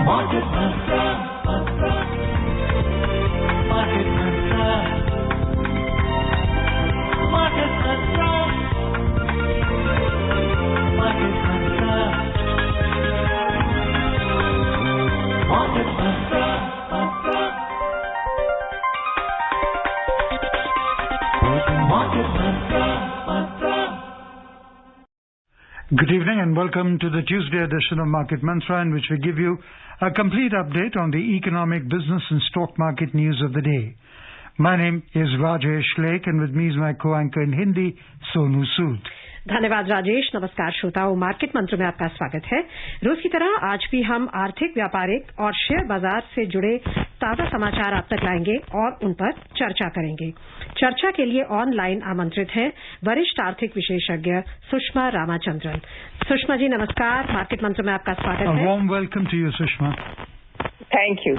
Market Mantra. Market Mantra. Market Mantra. Market Mantra. Market Mantra. Market Mantra. Good evening and welcome to the Tuesday edition of Market Mantra, in which we give you a complete update on the economic, business and stock market news of the day. My name is Rajesh Lake and with me is my co-anchor in Hindi, Sonu Sood. धन्यवाद राजेश। नमस्कार श्रोताओं, market मंत्र में आपका स्वागत है। रोज की तरह आज भी हम आर्थिक, व्यापारिक और शेयर बाजार से जुड़े ताजा समाचार आप तक लाएंगे और उन पर चर्चा करेंगे। चर्चा के लिए ऑनलाइन आमंत्रित हैं वरिष्ठ आर्थिक विशेषज्ञ सुषमा रामाचंद्रन। सुषमा जी नमस्कार, मार्केट मंत्र में आपका स्वागत है। Warm welcome to you Sushma. Thank you.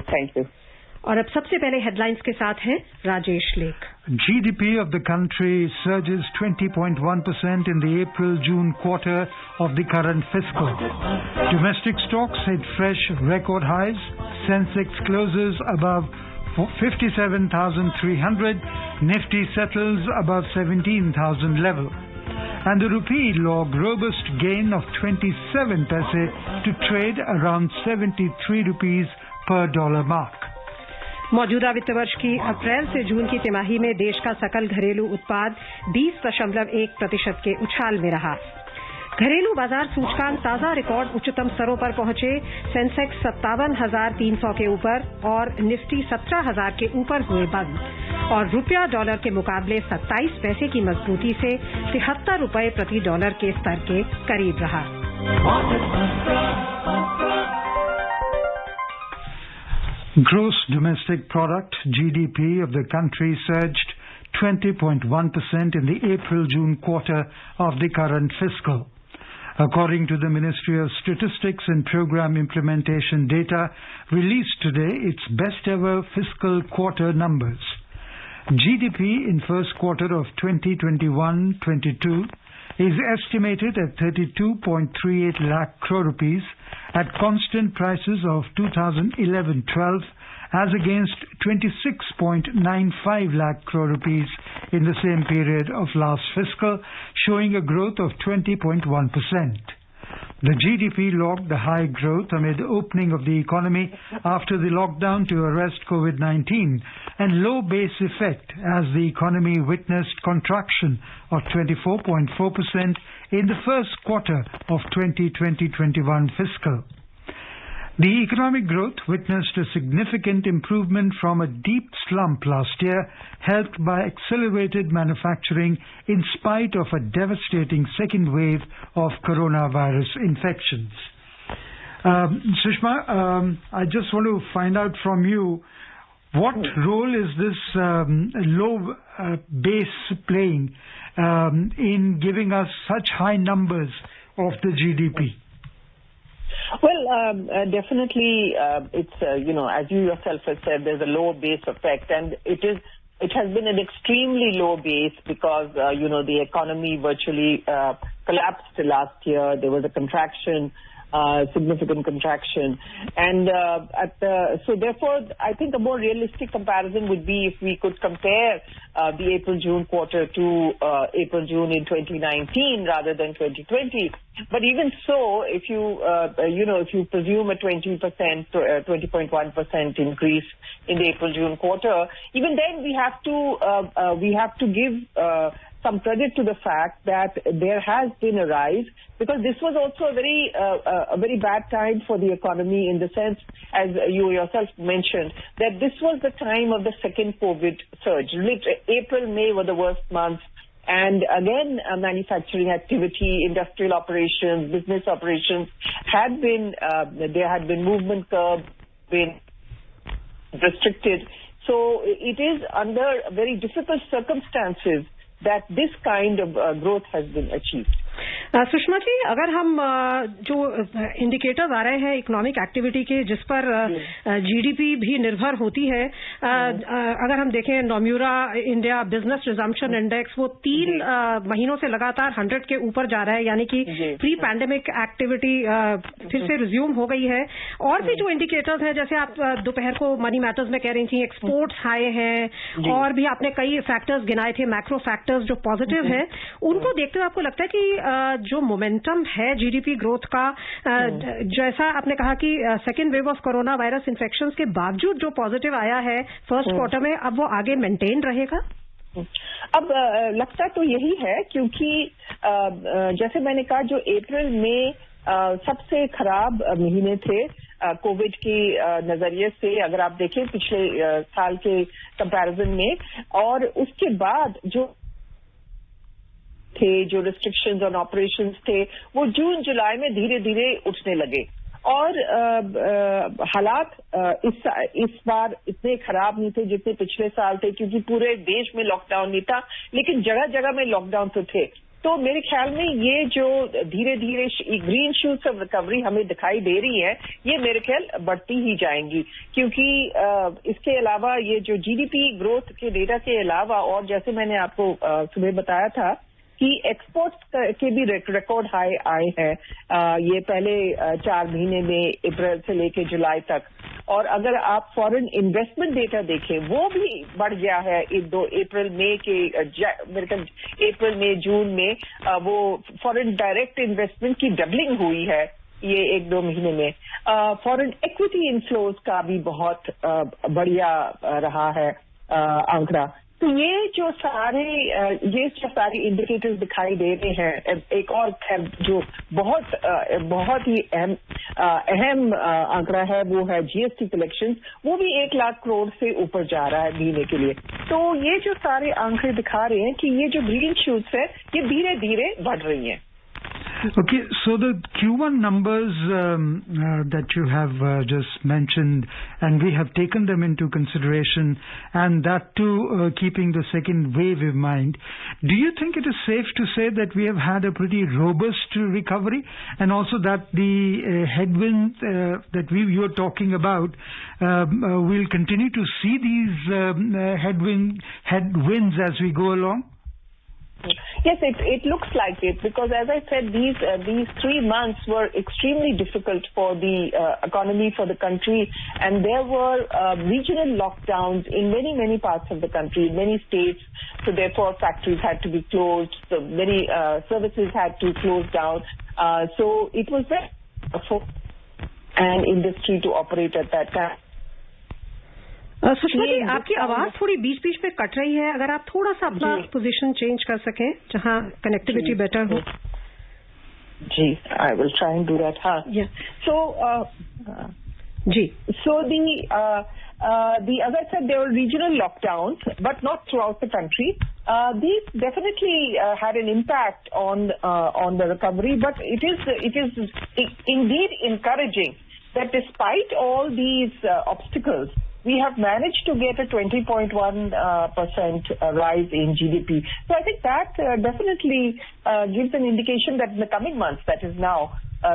और अब सबसे पहले हेडलाइंस के साथ हैं राजेश लेख। GDP of the country surges 20.1% in the April-June quarter of the current fiscal. Domestic stocks hit fresh record highs. Sensex closes above 57,300. Nifty settles above 17,000 level. And the rupee logged robust gain of 27 paise to trade around 73 rupees per dollar mark. मौजूदा वित्त वर्ष की अप्रैल से जून की तिमाही में देश का सकल घरेलू उत्पाद 20.1% के उछाल में रहा। घरेलू बाजार सूचकांक ताजा रिकॉर्ड उच्चतम स्तरों पर पहुंचे। सेंसेक्स 57,300 के ऊपर और निफ्टी 17,000 के ऊपर हुए बंद और रुपया डॉलर के मुकाबले 27 पैसे की मजबूती से 73 रुपए प्रति डॉलर के स्तर के करीब रहा। Gross domestic product GDP of the country surged 20.1% in the April-June quarter of the current fiscal. According to the Ministry of Statistics and Program Implementation data released today, its best ever fiscal quarter numbers. GDP in first quarter of 2021-22 is estimated at 32.38 lakh crore rupees at constant prices of 2011-12 as against 26.95 lakh crore rupees in the same period of last fiscal, showing a growth of 20.1%. The GDP logged the high growth amid opening of the economy after the lockdown to arrest COVID-19 and low base effect as the economy witnessed contraction of 24.4% in the first quarter of 2020-21 fiscal. The economic growth witnessed a significant improvement from a deep slump last year, helped by accelerated manufacturing in spite of a devastating second wave of coronavirus infections. Sushma, I just want to find out from you, what role is this low base playing in giving us such high numbers of the GDP? Well, definitely, it's as you yourself have said, there's a low base effect, and it has been an extremely low base because the economy virtually collapsed last year. There was a contraction, significant contraction, and so therefore, I think a more realistic comparison would be if we could compare the April-June quarter to April-June in 2019 rather than 2020. But even so, if you if you presume a 20.1% increase in the April-June quarter, even then we have to give some credit to the fact that there has been a rise, because this was also a very bad time for the economy, in the sense, as you yourself mentioned, that this was the time of the second COVID surge. April, May were the worst months. And again, manufacturing activity, industrial operations, business operations had been, there had been movement curbs, been restricted. So it is under very difficult circumstances that this kind of growth has been achieved. Sushma ji, अगर हम जो indicators आ रहे हैं economic activity के, जिस पर GDP भी निर्भर होती है, अगर हम देखें नोम्यूरा इंडिया बिजनेस रिजम्पशन इंडेक्स, वो 3 महीनों से लगातार 100 के ऊपर जा रहा है, यानी कि प्री पैंडेमिक एक्टिविटी फिर से रिज्यूम हो गई है। और भी जो इंडिकेटर्स हैं, जैसे आप दोपहर को मनी मैटर्स में कह रही थी, एक्सपोर्ट्स हाई हैं, और भी आपने कई फैक्टर्स गिनाए थे, मैक्रो फैक्टर्स जो पॉजिटिव हैं, उनको देखते हुए आपको लगता है कि जो मोमेंटम है जीडीपी ग्रोथ का, जैसा आपने कहा कि second wave of corona virus infection के बावजूद जो पॉजिटिव आया है फर्स्ट क्वार्टर में, अब वो आगे मेंटेन रहेगा? अब लगता तो यही है, क्योंकि जैसे मैंने कहा, जो अप्रैल में सबसे खराब महीने थे कोविड की नजरिए से, अगर आप देखें पिछले साल के कंपैरिजन में, और उसके बाद जो थे, जो रिस्ट्रिक्शंस ऑन ऑपरेशंस थे, वो जून जुलाई में धीरे धीरे उठने लगे। और हालात इस बार इतने खराब नहीं थे जितने पिछले साल थे, क्योंकि पूरे देश में लॉकडाउन नहीं था, लेकिन जगह जगह में लॉकडाउन तो थे। तो मेरे ख्याल में ये जो धीरे धीरे ग्रीन शूट्स ऑफ रिकवरी हमें दिखाई दे रही है, ये मेरे ख्याल बढ़ती ही जाएंगी, क्योंकि इसके अलावा ये जो जीडीपी ग्रोथ के डेटा के अलावा, और जैसे मैंने आपको सुबह बताया था कि एक्सपोर्ट्स के भी रिकॉर्ड हाई आए हैं ये पहले 4 महीने में, अप्रैल से लेके जुलाई तक। और अगर आप फॉरेन इन्वेस्टमेंट डेटा देखें, वो भी बढ़ गया है अप्रैल मई के, मेरे ख्याल अप्रैल मई जून में वो फॉरेन डायरेक्ट इन्वेस्टमेंट की डबलिंग हुई है ये 1-2 महीने में। फॉरेन इक्विटी इनफ्लोज का भी बहुत बढ़िया रहा है आंकड़ा। तो ये जो सारे इंडिकेटर्स दिखाई दे रहे हैं, एक और जो बहुत ही अहम आंकड़ा है, वो है जीएसटी कलेक्शंस, वो भी 1 लाख करोड़ से ऊपर जा रहा है महीने के लिए। तो ये जो सारे आंकड़े दिखा रहे हैं कि ये जो ग्रीन शूट्स है, ये धीरे धीरे बढ़ रही हैं। Okay, so the Q1 numbers that you have just mentioned, and we have taken them into consideration, and that too keeping the second wave in mind, do you think it is safe to say that we have had a pretty robust recovery, and also that the headwinds that you are talking about, we'll continue to see these headwinds as we go along? Yes, it looks like it, because as I said, these 3 months were extremely difficult for the economy, for the country, and there were regional lockdowns in many parts of the country, many states. So therefore, factories had to be closed. So many services had to close down. So it was very tough for an industry to operate at that time. Sushma ji, आपकी आवाज थोड़ी बीच में cut रही है, अगर आप थोड़ा सा अपना पोजीशन चेंज कर सकें जहां कनेक्टिविटी बेटर हो। जी, I will try and do that. हाँ, so ji, so as I said, there were regional lockdowns, but not throughout the country. These definitely had an impact on the recovery, but it is indeed encouraging that despite all these obstacles, we have managed to get a 20.1% rise in GDP. So I think that definitely gives an indication that in the coming months, that is now,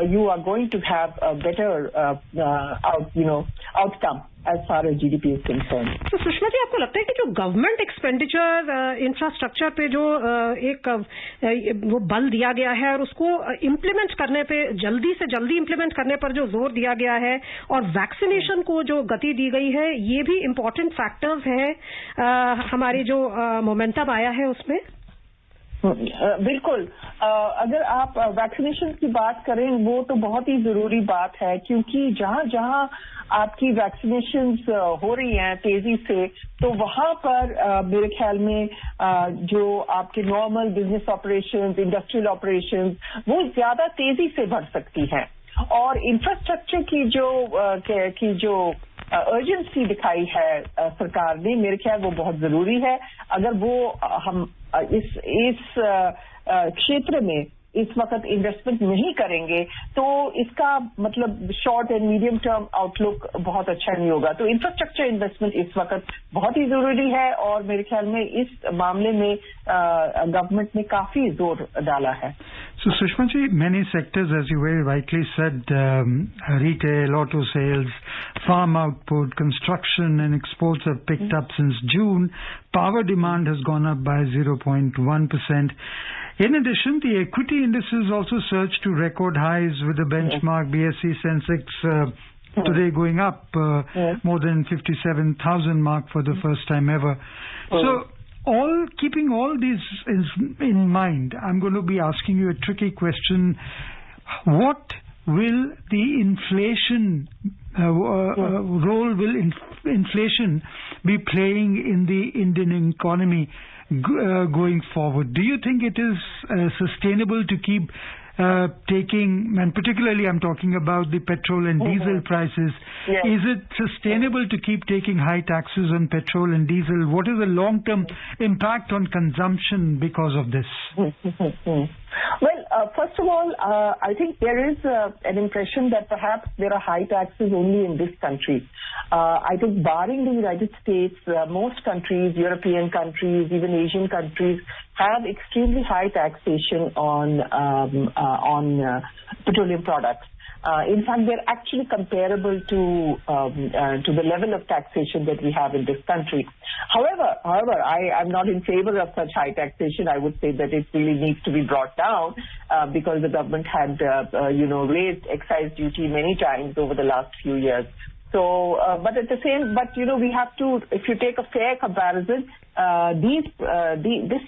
you are going to have a better outcome as far as GDP is concerned. तो सुषमा जी, आपको लगता है कि जो government expenditure infrastructure पे जो एक वो बल दिया गया है, और उसको इम्प्लीमेंट करने पे, जल्दी से जल्दी इम्प्लीमेंट करने पर जो जोर दिया गया है, और वैक्सीनेशन को जो गति दी गई है, ये भी इम्पोर्टेंट फैक्टर्स हैं हमारी जो मोमेंटम आया है उसमें? बिल्कुल। अगर आप वैक्सीनेशन की बात करें, वो तो बहुत ही जरूरी बात है, क्योंकि जहां आपकी वैक्सीनेशंस हो रही हैं तेजी से, तो वहां पर मेरे ख्याल में जो आपके normal business operations, industrial operations, वो ज्यादा तेजी से बढ़ सकती हैं। और इंफ्रास्ट्रक्चर की जो अर्जेंसी दिखाई है सरकार ने, मेरे ख्याल वो बहुत जरूरी है। अगर वो हम इस क्षेत्र में इस वक्त इन्वेस्टमेंट नहीं करेंगे तो इसका मतलब short and medium term outlook बहुत अच्छा नहीं होगा। तो इंफ्रास्ट्रक्चर इन्वेस्टमेंट इस वक्त बहुत ही जरूरी है और मेरे ख्याल में इस मामले में गवर्नमेंट ने काफी जोर डाला है। So Sushma ji, many sectors, as you very rightly said, retail, auto sales, farm output, construction and exports have picked up since June. Power demand has gone up by 0.1%. In addition, the equity indices also surged to record highs with the benchmark BSE Sensex today going up more than 57,000 mark for the first time ever. So, keeping all these in mind, I'm going to be asking you a tricky question. What will the inflation role will inflation be playing in the Indian economy going forward? Do you think it is sustainable to keep taking, and particularly I'm talking about the petrol and diesel prices. Yes. Is it sustainable to keep taking high taxes on petrol and diesel? What is the long-term impact on consumption because of this? Well, first of all, I think there is an impression that perhaps there are high taxes only in this country. I think barring the United States, most countries, European countries, even Asian countries, have extremely high taxation on petroleum products. In fact, they're actually comparable to the level of taxation that we have in this country. However, I'm not in favor of such high taxation. I would say that it really needs to be brought down because the government had, raised excise duty many times over the last few years. So, but we have to, if you take a fair comparison, this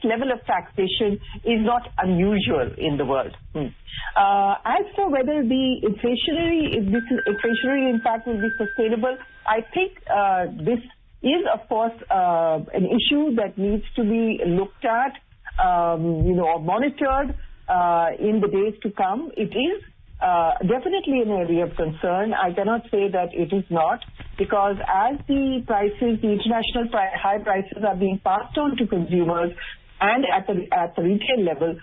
level of taxation is not unusual in the world. As for whether the inflationary impact will be sustainable, I think this is, of course, an issue that needs to be looked at, or monitored in the days to come. It is definitely an area of concern. I cannot say that it is not, because as the international high prices are being passed on to consumers and at the retail level,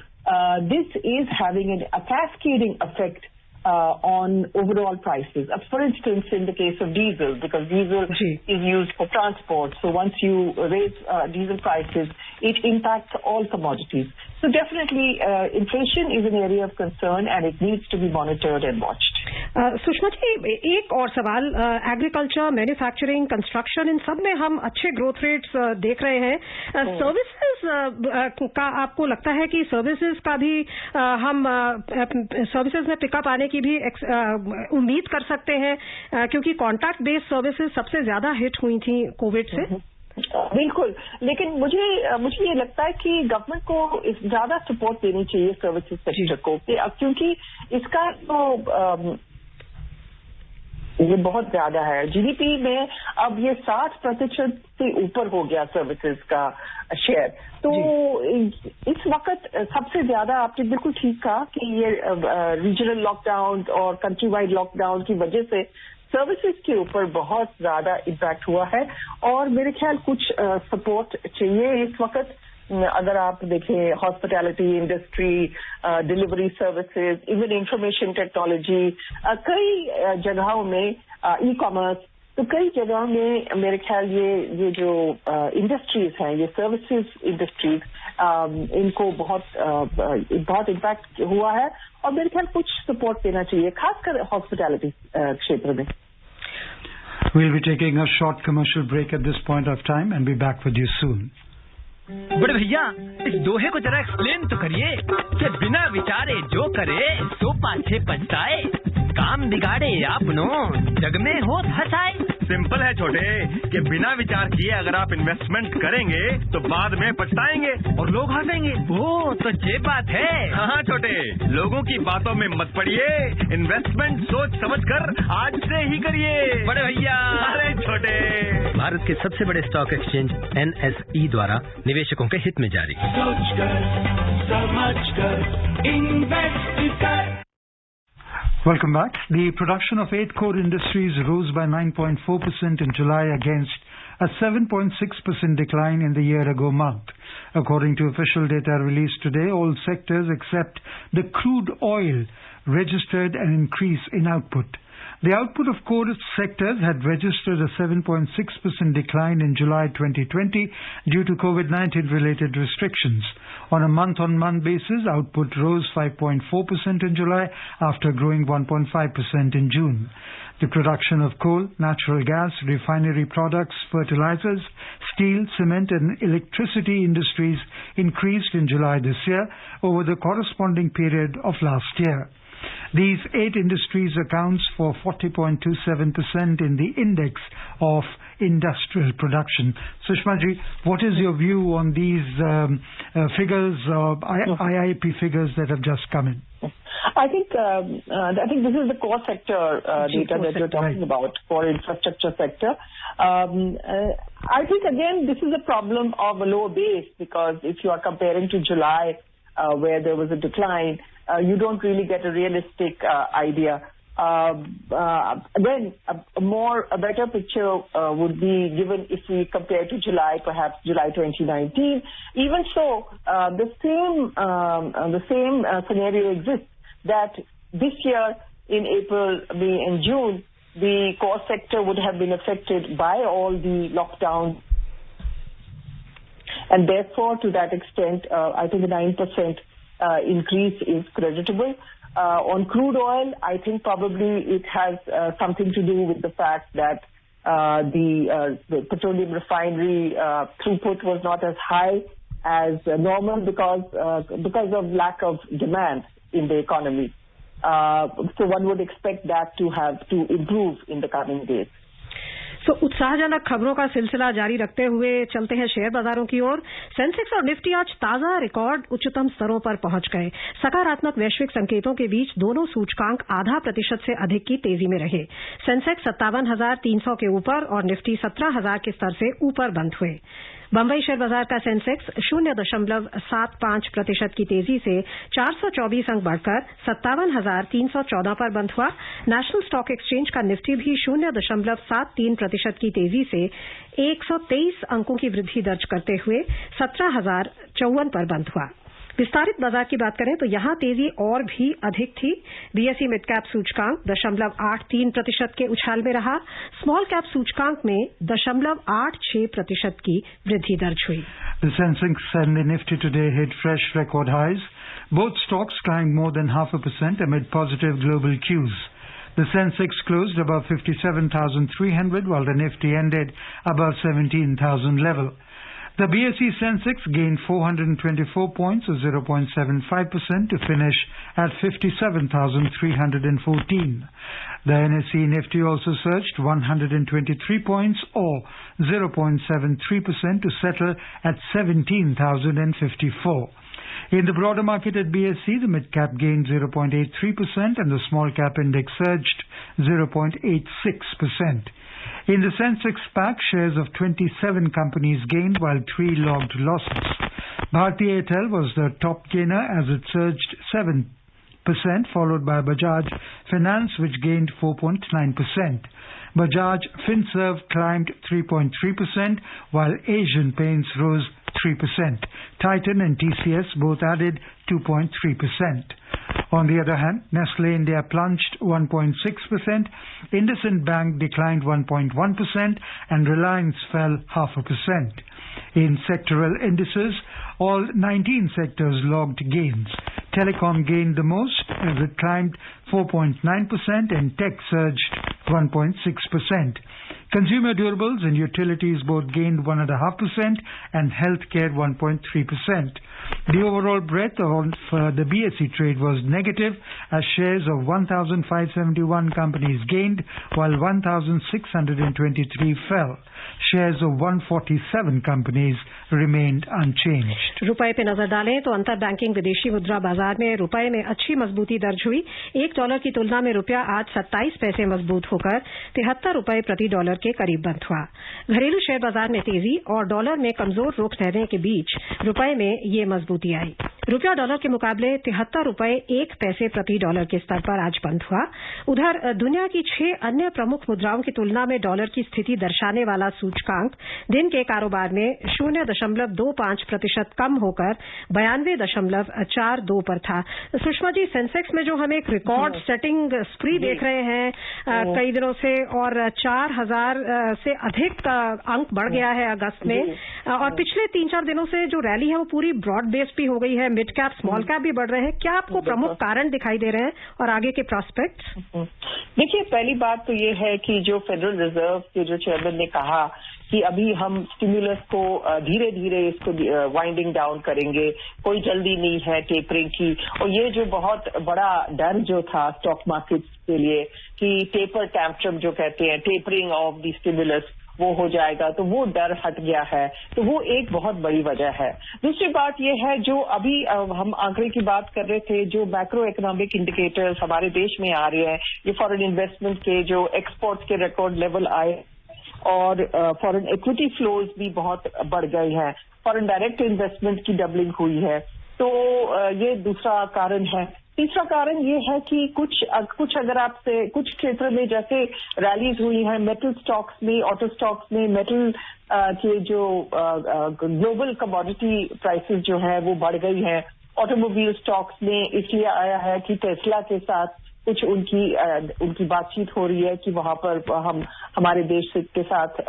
this is having a cascading effect on overall prices. For instance, in the case of diesel, because diesel is used for transport, so once you raise diesel prices, it impacts all commodities. So definitely, inflation is an area of concern and it needs to be monitored and watched. Sushma ji, एक और सवाल, agriculture, manufacturing, construction, इन सब में हम अच्छे growth rates देख रहे हैं. सर्विसेज का आपको लगता है कि सर्विसेज का भी हम सर्विसेज में पिकअप आने की भी उम्मीद कर सकते हैं, क्योंकि कॉन्ट्रैक्ट बेस्ड सर्विसेज सबसे ज्यादा हिट हुई थी कोविड से? बिल्कुल, लेकिन मुझे ये लगता है कि गवर्नमेंट को ज्यादा सपोर्ट देनी चाहिए सर्विसेज सेक्टर को, क्योंकि इसका तो ये बहुत ज्यादा है. जीडीपी में अब ये 60% से ऊपर हो गया सर्विसेज का शेयर. तो इस वक्त सबसे ज्यादा, आपने बिल्कुल ठीक कहा कि ये रीजनल लॉकडाउन और कंट्री वाइड लॉकडाउन की वजह से सर्विसेज के ऊपर बहुत ज्यादा इम्पैक्ट हुआ है और मेरे ख्याल कुछ सपोर्ट चाहिए इस वक्त. अगर आप देखें hospitality industry, delivery services, even information technology, कई जगहों में ई कॉमर्स, तो कई जगहों में मेरे ख्याल ये जो इंडस्ट्रीज हैं, ये सर्विसेज इंडस्ट्रीज, इनको बहुत इम्पैक्ट हुआ है और मेरे ख्याल कुछ सपोर्ट देना चाहिए, खासकर हॉस्पिटैलिटी क्षेत्र में. We'll be taking a short commercial break at this point of time and be back with you soon. बड़े भैया, इस दोहे को जरा एक्सप्लेन तो करिए कि बिना विचारे जो करे सो पाछे पछताए, काम बिगाड़े आपनो जग में हो हंसाए. सिंपल है छोटे, कि बिना विचार किए अगर आप इन्वेस्टमेंट करेंगे तो बाद में पछताएंगे और लोग हंसेंगे. वो तो ये बात है. हाँ छोटे, लोगों की बातों में मत पड़िए, इन्वेस्टमेंट सोच समझ कर आज से ही करिए. बड़े भैया. अरे छोटे, भारत के सबसे बड़े स्टॉक एक्सचेंज NSE द्वारा निवेशकों के हित में जारी. सोच कर, समझ कर, इन्वेस्ट कर. Welcome back. The production of 8 core industries rose by 9.4% in July against a 7.6% decline in the year-ago month. According to official data released today, all sectors except the crude oil registered an increase in output. The output of core sectors had registered a 7.6% decline in July 2020 due to COVID-19 related restrictions. On a month-on-month basis, output rose 5.4% in July after growing 1.5% in June. The production of coal, natural gas, refinery products, fertilizers, steel, cement and electricity industries increased in July this year over the corresponding period of last year. These 8 industries accounts for 40.27% in the index of industrial production. Sushma ji, what is your view on these figures, IIP figures that have just come in? I think this is the core sector data that you're talking about, core infrastructure sector. I think again this is a problem of a low base, because if you are comparing to July where there was a decline, you don't really get a realistic idea. Again, a better picture would be given if we compare to July, perhaps July 2019. Even so, the same scenario exists, that this year in April, May and June, the core sector would have been affected by all the lockdowns. And therefore, to that extent, I think the 9% increase is creditable. On crude oil, I think probably it has something to do with the fact that the petroleum refinery throughput was not as high as normal because of lack of demand in the economy. So one would expect that to improve in the coming days. तो उत्साहजनक खबरों का सिलसिला जारी रखते हुए चलते हैं शेयर बाजारों की ओर। सेंसेक्स और निफ्टी आज ताजा रिकॉर्ड उच्चतम स्तरों पर पहुंच गए। सकारात्मक वैश्विक संकेतों के बीच दोनों सूचकांक 0.5% से अधिक की तेजी में रहे। सेंसेक्स 57,300 के ऊपर और निफ्टी 17,000 के स्तर से ऊपर बंद हुए। बंबई शेयर बाजार का सेंसेक्स 0.75% की तेजी से 424 अंक बढ़कर 57,314 पर बंद हुआ। नेशनल स्टॉक एक्सचेंज का निफ्टी भी 0.73% की तेजी से 123 अंकों की वृद्धि दर्ज करते हुए 17,054 पर बंद हुआ। विस्तारित बाजार की बात करें तो यहां तेजी और भी अधिक थी। बीएसई मिड कैप सूचकांक 0.83% के उछाल में रहा। स्मॉल कैप सूचकांक में 0.86% की वृद्धि दर्ज हुई। The Sensex and the Nifty today hit fresh record highs. Both stocks climbed more than 0.5% amid positive global cues. The Sensex closed above 57,300 while the Nifty ended above 17,000 level. The BSE Sensex gained 424 points or 0.75% to finish at 57,314. The NSE Nifty also surged 123 points or 0.73% to settle at 17,054. In the broader market at BSE, the mid-cap gained 0.83% and the small-cap index surged 0.86%. In the Sensex pack, shares of 27 companies gained while 3 logged losses. Bharti Airtel was the top gainer as it surged 7%, followed by Bajaj Finance, which gained 4.9%. Bajaj Finserv climbed 3.3%, while Asian Paints rose 3%. Titan and TCS both added 2.3%. On the other hand, Nestle India plunged 1.6%, IndusInd Bank declined 1.1%, and Reliance fell 0.5%. In sectoral indices, all 19 sectors logged gains. Telecom gained the most as it climbed 4.9% and tech surged 1.6%. Consumer durables and utilities both gained 1.5% and healthcare 1.3%. The overall breadth of the BSE trade was negative as shares of 1,571 companies gained while 1,623 fell. Shares of 147 companies remained unchanged. रुपए पे नजर डालें तो अंतर banking विदेशी मुद्रा बाजार में रुपए में अच्छी मजबूती दर्ज हुई। $1 की तुलना में रुपया आज 27 पैसे मजबूत होकर 73 रुपए प्रति डॉलर के करीब बंद हुआ। घरेलू शेयर बाजार में तेजी और डॉलर में कमजोर रुख रहने के बीच रुपए में ये मजबूती आई। रुपया डॉलर के मुकाबले 73 रुपये 1 पैसे प्रति डॉलर के स्तर पर आज बंद हुआ। उधर दुनिया की 6 अन्य प्रमुख मुद्राओं की तुलना में डॉलर की स्थिति दर्शाने वाला सूचकांक दिन के कारोबार में 0.25% कम होकर 92.42 पर था। सुषमा जी, सेंसेक्स में जो हम एक रिकॉर्ड सेटिंग स्प्री देख रहे हैं कई दिनों से, और 4000 से अधिक अंक बढ़ गया है अगस्त में, और पिछले 3-4 दिनों से जो रैली है वो पूरी ब्रॉड बेस्ड भी हो गई है, मिड कैप स्मॉल कैप भी बढ़ रहे हैं। क्या आपको प्रमुख कारण दिखाई दे रहे हैं और आगे के प्रोस्पेक्ट्स? देखिए, पहली बात तो ये है कि जो फेडरल रिजर्व के जो चेयरमैन ने कहा कि अभी हम स्टिमुलस को धीरे धीरे इसको वाइंडिंग डाउन करेंगे, कोई जल्दी नहीं है टेपरिंग की, और ये जो बहुत बड़ा डर जो था स्टॉक मार्केट के लिए कि टेपर टैंट्रम जो कहते हैं, टेपरिंग ऑफ द स्टिमुलस, वो हो जाएगा, तो वो डर हट गया है। तो वो एक बहुत बड़ी वजह है। दूसरी बात ये है, जो अभी हम आंकड़े की बात कर रहे थे, जो मैक्रो इकोनॉमिक इंडिकेटर्स हमारे देश में आ रहे हैं, ये फॉरेन इन्वेस्टमेंट के जो एक्सपोर्ट्स के रिकॉर्ड लेवल आए और फॉरेन इक्विटी फ्लोज भी बहुत बढ़ गए हैं, फॉरेन डायरेक्ट इन्वेस्टमेंट की डबलिंग हुई है, तो ये दूसरा कारण है। तीसरा कारण ये है कि कुछ अगर आपसे कुछ क्षेत्र में जैसे रैलीज हुई हैं, मेटल स्टॉक्स में, ऑटो स्टॉक्स में, मेटल के जो ग्लोबल कमोडिटी प्राइसेस जो है वो बढ़ गई हैं। ऑटोमोबाइल स्टॉक्स में इसलिए आया है कि टेस्ला के साथ कुछ उनकी बातचीत हो रही है कि वहां पर हम हमारे देश के साथ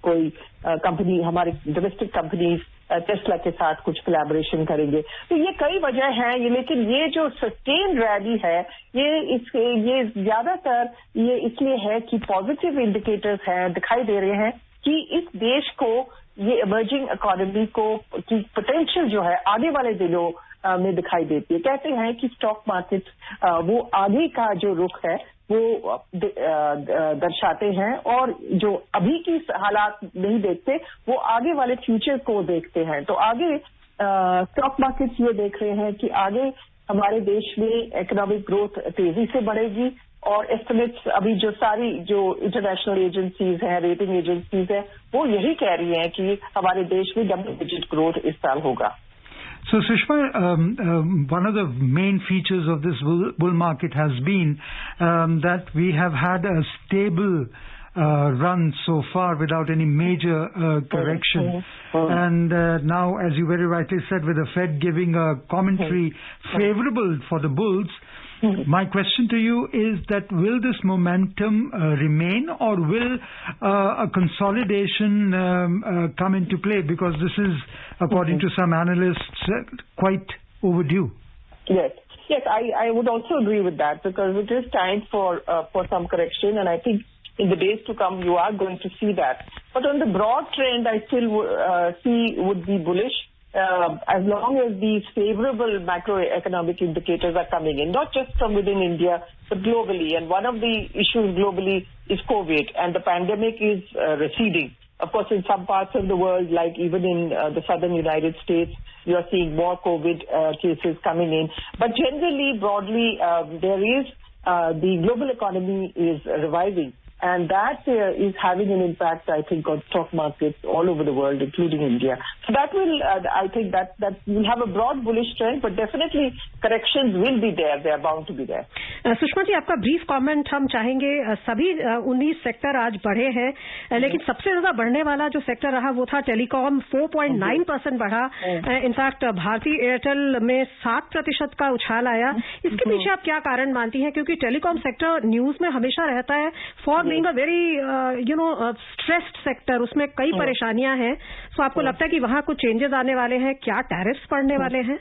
कोई कंपनी, हमारे डोमेस्टिक कंपनीज टेस्ला के साथ कुछ कोलैबोरेशन करेंगे। तो ये कई वजह हैं, लेकिन ये जो सस्टेन रैली है ये ज्यादातर ये इसलिए है कि पॉजिटिव इंडिकेटर्स हैं, दिखाई दे रहे हैं कि इस देश को, ये इमर्जिंग इकोनॉमी को की पोटेंशियल जो है आने वाले दिनों में दिखाई देती है। कहते हैं कि स्टॉक मार्केट वो आगे का जो रुख है वो दर्शाते हैं, और जो अभी की हालात नहीं देखते, वो आगे वाले फ्यूचर को देखते हैं। तो आगे स्टॉक मार्केट ये देख रहे हैं कि आगे हमारे देश में इकोनॉमिक ग्रोथ तेजी से बढ़ेगी, और एस्टिमेट्स अभी जो इंटरनेशनल एजेंसीज हैं, रेटिंग एजेंसीज हैं, वो यही कह रही हैं कि हमारे देश में डबल डिजिट ग्रोथ इस साल होगा। So, Sushma, one of the main features of this bull market has been that we have had a stable run so far without any major correction. And now, as you very rightly said, with the Fed giving a commentary favorable for the bulls, my question to you is that will this momentum remain, or will a consolidation come into play, because this is, according to some analysts, quite overdue? Yes, I would also agree with that, because it is time for some correction, and I think in the days to come you are going to see that. But on the broad trend, I still would be bullish. As long as these favorable macroeconomic indicators are coming in, not just from within India, but globally. And one of the issues globally is COVID, and the pandemic is receding. Of course, in some parts of the world, like even in the southern United States, you are seeing more COVID cases coming in. But generally, broadly, there is the global economy is reviving. And that is having an impact, I think, on stock markets all over the world, including India. So that will, I think that will have a broad bullish trend, but definitely corrections will be there. They are bound to be there. Sushma ji, आपका brief comment हम चाहेंगे। सभी 19 sector आज बढ़े हैं, लेकिन सबसे ज्यादा बढ़ने वाला जो सेक्टर रहा वो था टेलीकॉम, 4.9% बढ़ा। इनफैक्ट भारतीय एयरटेल में 7% का उछाल आया। इसके पीछे आप क्या कारण मानती हैं? क्योंकि टेलीकॉम सेक्टर न्यूज में हमेशा रहता है for being a very stressed sector, उसमें कई परेशानियां हैं। तो आपको लगता है कि वहां कुछ चेंजेस आने वाले हैं? क्या टैरिफ्स पड़ने वाले हैं?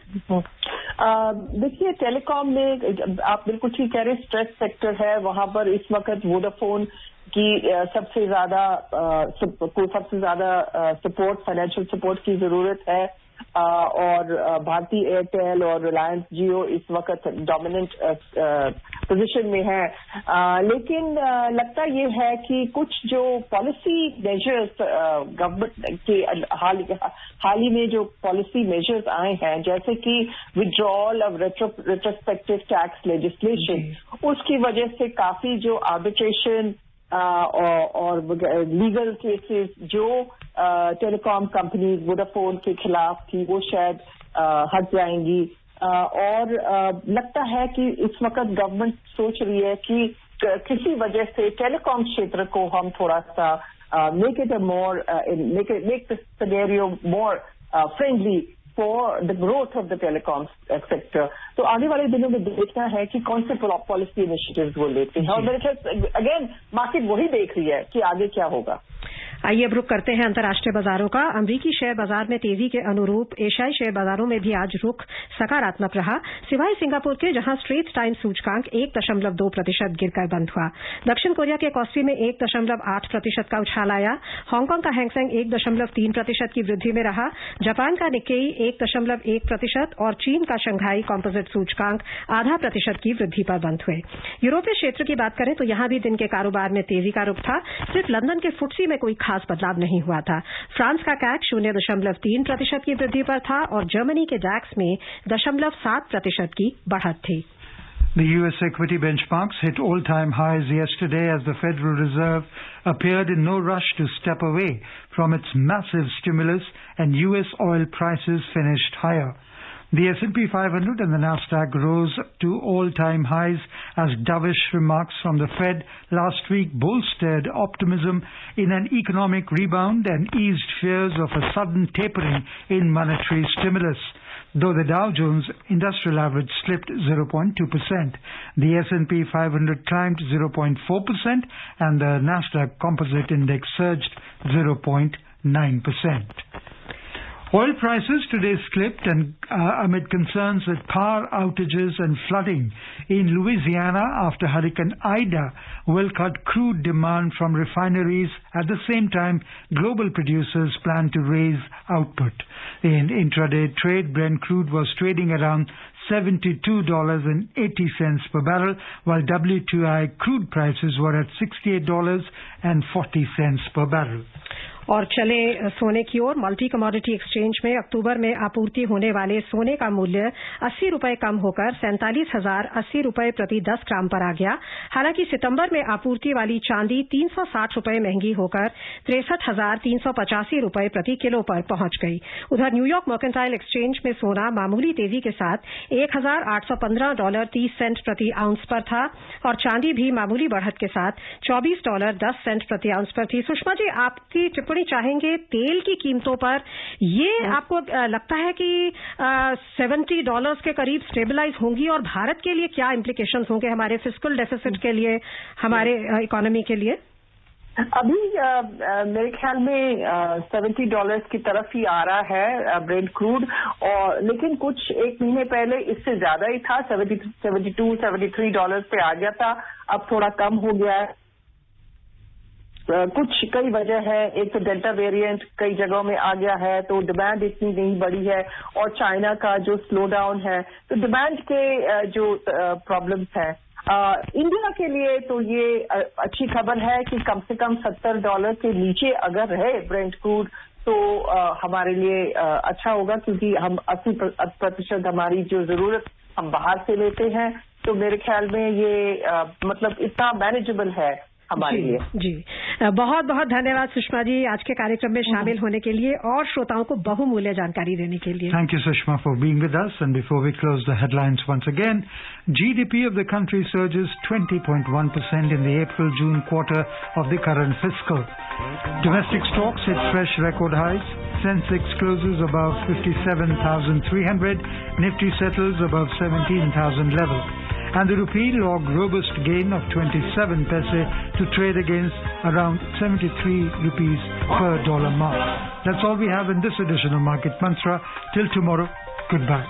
देखिए, टेलीकॉम में आप बिल्कुल ठीक कह रहे हैं, स्ट्रेस सेक्टर है। वहां पर इस वक्त वोडाफोन की सबसे ज्यादा सपोर्ट, फाइनेंशियल सपोर्ट की जरूरत है, और भारतीय एयरटेल और रिलायंस जियो इस वक्त डोमिनेंट पोजीशन में है। लेकिन लगता ये है कि कुछ जो पॉलिसी मेजर्स गवर्नमेंट के हाल ही में जो पॉलिसी मेजर्स आए हैं, जैसे कि withdrawal of retrospective tax legislation, उसकी वजह से काफी जो आर्बिट्रेशन और लीगल केसेस जो टेलीकॉम कंपनीज वोडाफोन के खिलाफ थी, वो शायद हट जाएंगी। और लगता है कि इस वक्त गवर्नमेंट सोच रही है कि किसी वजह से टेलीकॉम क्षेत्र को हम थोड़ा सा make the scenario more friendly for the growth of the telecom sector. तो आने वाले दिनों में देखना है कि कौन से पॉलिसी इनिशिएटिव्स वो लेते हैं और मेरे ख्याल अगेन मार्केट वही देख रही है कि आगे क्या होगा। आइए अब रुक करते हैं अंतर्राष्ट्रीय बाजारों का। अमरीकी शेयर बाजार में तेजी के अनुरूप एशियाई शेयर बाजारों में भी आज रुख सकारात्मक रहा, सिवाय सिंगापुर के, जहां स्ट्रेट टाइम सूचकांक 1.2% गिरकर बंद हुआ। दक्षिण कोरिया के कॉस्पी में 1.8% का उछाल आया। हांगकांग का हैंगसेंग 1.3% की वृद्धि में रहा। जापान का निक्केई 1.1% और चीन का शंघाई कॉम्पोजिट सूचकांक 0.5% की वृद्धि पर बंद हुए। यूरोपीय क्षेत्र की बात करें तो यहां भी दिन के कारोबार में तेजी का रुख था। सिर्फ लंदन के फुटसी में कोई खास बदलाव नहीं हुआ था। फ्रांस का कैक 0.3% की वृद्धि पर था और जर्मनी के डैक्स में 0.7% की बढ़त थी। The U.S. equity benchmarks hit all-time highs yesterday as the Federal Reserve appeared in no rush to step away from its massive stimulus and U.S. oil prices finished higher. The S&P 500 and the Nasdaq rose to all-time highs as dovish remarks from the Fed last week bolstered optimism in an economic rebound and eased fears of a sudden tapering in monetary stimulus. Though the Dow Jones Industrial Average slipped 0.2%, the S&P 500 climbed 0.4% and the Nasdaq Composite Index surged 0.9%. Oil prices today slipped and amid concerns with power outages and flooding in Louisiana after Hurricane Ida will cut crude demand from refineries. At the same time, global producers plan to raise output. In intraday trade, Brent crude was trading around $72.80 per barrel, while WTI crude prices were at $68.40 per barrel. और चले सोने की ओर। Multi commodity exchange में अक्टूबर में आपूर्ति होने वाले सोने का मूल्य 80 रुपए कम होकर 47,080 रुपए प्रति 10 ग्राम पर आ गया। हालांकि सितंबर में आपूर्ति वाली चांदी 360 रुपए महंगी होकर 63,385 रुपए प्रति किलो पर पहुंच गई। उधर न्यूयॉर्क मर्केंटाइल एक्सचेंज में सोना मामूली तेजी के साथ $1,815.30 प्रति आउंस पर था और चांदी भी मामूली बढ़त के साथ $24.10 प्रति आउंस पर थी। सुषमा जी, आपकी टिप्पणी चाहेंगे तेल की कीमतों पर। ये आपको लगता है कि $70 के करीब स्टेबलाइज होंगी और भारत के लिए क्या इम्प्लीकेशंस होंगे, हमारे फिस्कल डेफिसिट के लिए, हमारे इकोनॉमी के लिए? अभी मेरे ख्याल में $70 की तरफ ही आ रहा है ब्रेंट क्रूड, और लेकिन कुछ एक महीने पहले इससे ज्यादा ही था, $72-73 पे आ गया था। अब थोड़ा कम हो गया है। कुछ कई वजह है। एक तो डेल्टा वेरिएंट कई जगहों में आ गया है, तो डिमांड इतनी नहीं बढ़ी है, और चाइना का जो स्लो डाउन है, तो डिमांड के जो प्रॉब्लम्स हैं। इंडिया के लिए तो ये अच्छी खबर है कि कम से कम $70 के नीचे अगर रहे ब्रेंट क्रूड तो हमारे लिए अच्छा होगा, क्योंकि हम 80% हमारी जो जरूरत हम बाहर से लेते हैं। तो मेरे ख्याल में ये मतलब इतना मैनेजेबल है हमारे लिए। जी, बहुत बहुत धन्यवाद सुषमा जी आज के कार्यक्रम में शामिल होने के लिए और श्रोताओं को बहुमूल्य जानकारी देने के लिए। Thank you, Sushma, for being with us. And before we close the headlines once again, GDP of the country surges 20.1% in the April-June quarter of the current fiscal. Domestic stocks hit fresh record highs. Sensex closes above 57,300. Nifty settles above 17,000 level. And the rupee logged robust gain of 27 paise to trade against around 73 rupees per dollar mark. That's all we have in this edition of Market Mantra. Till tomorrow, goodbye.